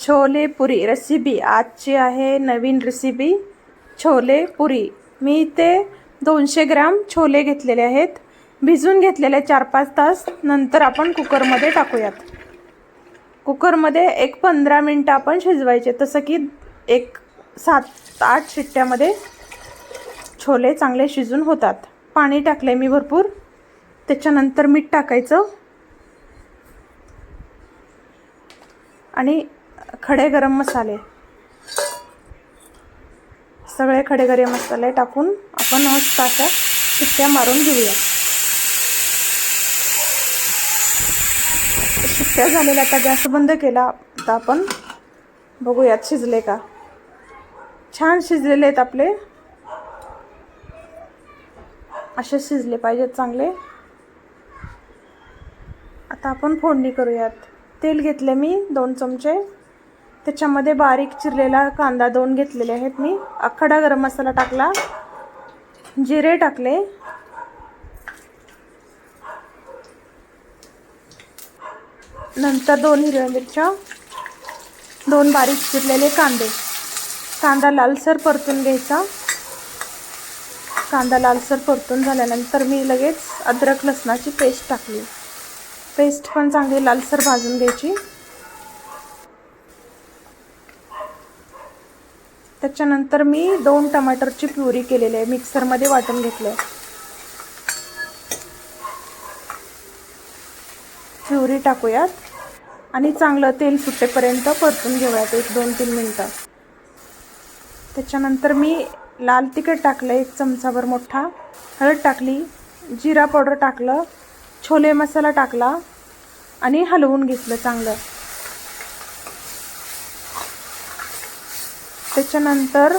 छोले पुरी recipe आजची आहे नवीन recipe chole पुरी। मी इथे 200 ग्राम छोले घेतलेले आहेत, भिजून घेतलेले 4-5 तास। नंतर आपण कुकरमध्ये टाकूयात। कुकरमध्ये एक 15 मिनिटं आपण शिजवायचे, तसं की एक 7-8 शिट्ट्यामध्ये छोले चांगले शिजून होतात। पाणी टाकले मी भरपूर, त्याच्यानंतर मीठ टाकायचं आणि खडे गरम मसाले, सगळे खडे गरम मसाले टाकून आपण मस्त अशा शिट्ट्या मारून घेऊया। शिट्ट्या झालेल्या, आता गॅस बंद केला। आता आपण बघूयात शिजले का। छान शिजलेले आहेत आपले, असे शिजले पाहिजेत चांगले। आता आपण फोडणी करूयात। तेल घेतले मी 2 चमचे, त्याच्यामध्ये बारीक चिरलेला कांदा 2 घेतलेले आहेत मी। खडा गरम मसाला टाकला, जिरे टाकले, नंतर 2 हिरव्या मिरच्या, 2 बारीक चिरलेले कांदे। कांदा लालसर परतून घ्यायचा। कांदा लालसर परतून झाल्यानंतर मी लगेच अद्रक लसणाची पेस्ट टाकली। पेस्ट पण चांगली लालसर भाजून घ्यायची। त्याच्यानंतर मी 2 टमाटरची प्युरी केलेली आहे, मिक्सरमध्ये वाटून घेतले। प्युरी टाकूयात आणि चांगलं तेल सुटेपर्यंत परतून घेऊयात 1-2-3 मिनिटं। त्याच्यानंतर मी लाल तिखट टाकलं 1 चमचाभर मोठा, हळद टाकली, जिरा पावडर टाकलं, छोले मसाला टाकला आणि हलवून घेतलं चांगलं। त्याच्यानंतर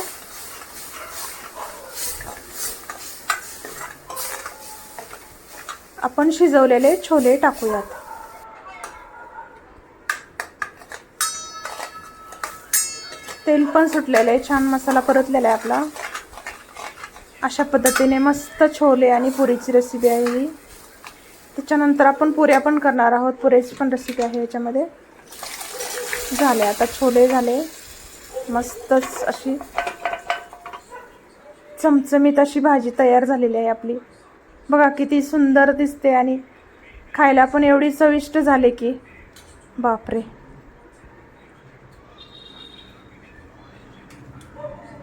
आपण शिजवलेले छोले टाकूयात। तेल पण सुटलेले आहे, छान मसाला परतलेला आहे आपला। अशा पद्धतीने मस्त छोले आणि पुरीची रेसिपी आहे ही। त्याच्यानंतर आपण पुऱ्या पण करणार आहोत, पुऱ्याची पण रेसिपी आहे याच्यामध्ये। झाले आता छोले झाले, मस्तच अशी चमचमीत अशी भाजी तयार झालेली आहे आपली। बघा किती सुंदर दिसते आणि खायला पण एवढी चविष्ट झाले की बापरे।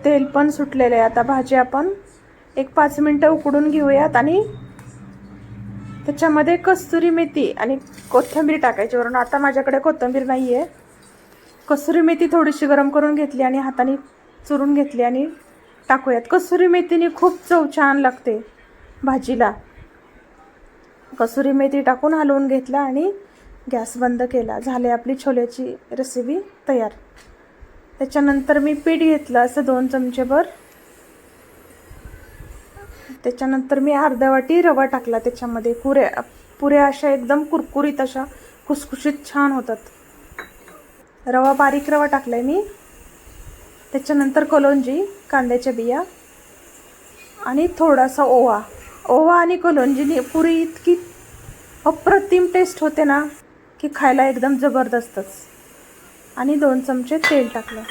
तेल पण सुटलेले आहे। आता भाजी आपण एक 5 मिनिटं उकडून घेऊयात आणि त्याच्यामध्ये कस्तुरी मेथी आणि कोथिंबीर टाकायची वरून। आता माझ्याकडे कोथिंबीर नाही आहे। कसुरी मेथी थोडीशी गरम करून घेतली आणि हाताने चुरून घेतली आणि टाकूयात। कसुरी मेथीने खूप चव छान लागते भाजीला। कसुरी मेथी टाकून हलवून घेतला आणि गॅस बंद केला। झाले आपली छोल्याची रेसिपी तयार। त्याच्यानंतर मी पीठ घेतलं असं 2 चमचेभर। त्याच्यानंतर मी अर्धा वाटी रवा टाकला त्याच्यामध्ये। पुऱ्या अशा एकदम कुरकुरीत अशा खुसखुशीत छान होतात। रवा बारीक रवा टाकलाय मी। त्याच्यानंतर कलोंजी, कांद्याच्या बिया आणि थोडासा ओवा आणि कलोंजीने पुरी इतकी अप्रतिम टेस्ट होते ना की खायला एकदम जबरदस्तच। आणि 2 चमचे तेल टाकलं।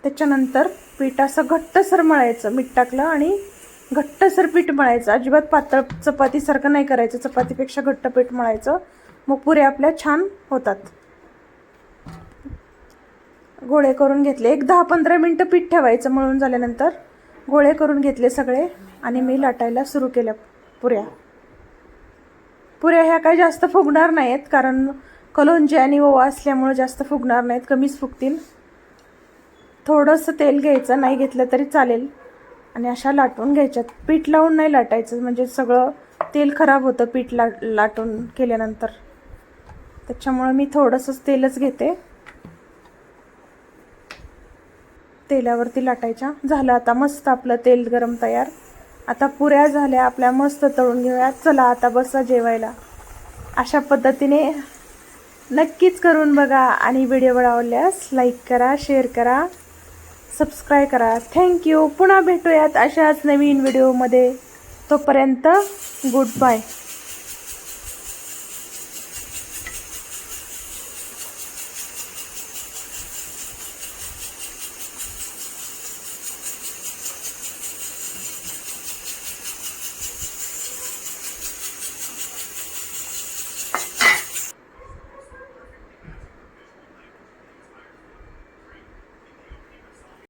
त्याच्यानंतर पीठ असं घट्टसर मळायचं, मीठ टाकलं आणि घट्टसर पीठ मळायचं। अजिबात पातळ चपातीसारखं नाही करायचं, चपातीपेक्षा घट्ट पीठ मळायचं, मग पुऱ्या आपल्या छान होतात। गोळे करून घेतले, एक 10-15 मिनिटं पीठ ठेवायचं मळून झाल्यानंतर। गोळे करून घेतले सगळे आणि मी लाटायला सुरू केल्या पुऱ्या। पुऱ्या ह्या काही जास्त फुगणार नाहीत, कारण कलोंजी आणि ओवा असल्यामुळे जास्त फुगणार नाहीत, कमीच फुगतील। थोडंसं तेल घ्यायचं, नाही घेतलं तरी चालेल, आणि अशा लाटून घ्यायच्यात। पीठ लावून नाही लाटायचं, म्हणजे सगळं तेल खराब होतं पीठ लाटून केल्यानंतर। त्याच्यामुळे मी थोडंसंच तेलच घेते, तेलावरती लाटायच्या। झालं आता मस्त आपलं तेल गरम तयार। आता पुऱ्या झाल्या आपल्या, मस्त तळून घेऊयात। चला आता बसा जेवायला। अशा पद्धतीने नक्कीच करून बघा आणि व्हिडिओ आवडल्यास लाईक करा, शेअर करा, सबस्क्राईब करा। थँक्यू। पुन्हा भेटूयात अशाच नवीन व्हिडिओमध्ये। तोपर्यंत गुड बाय।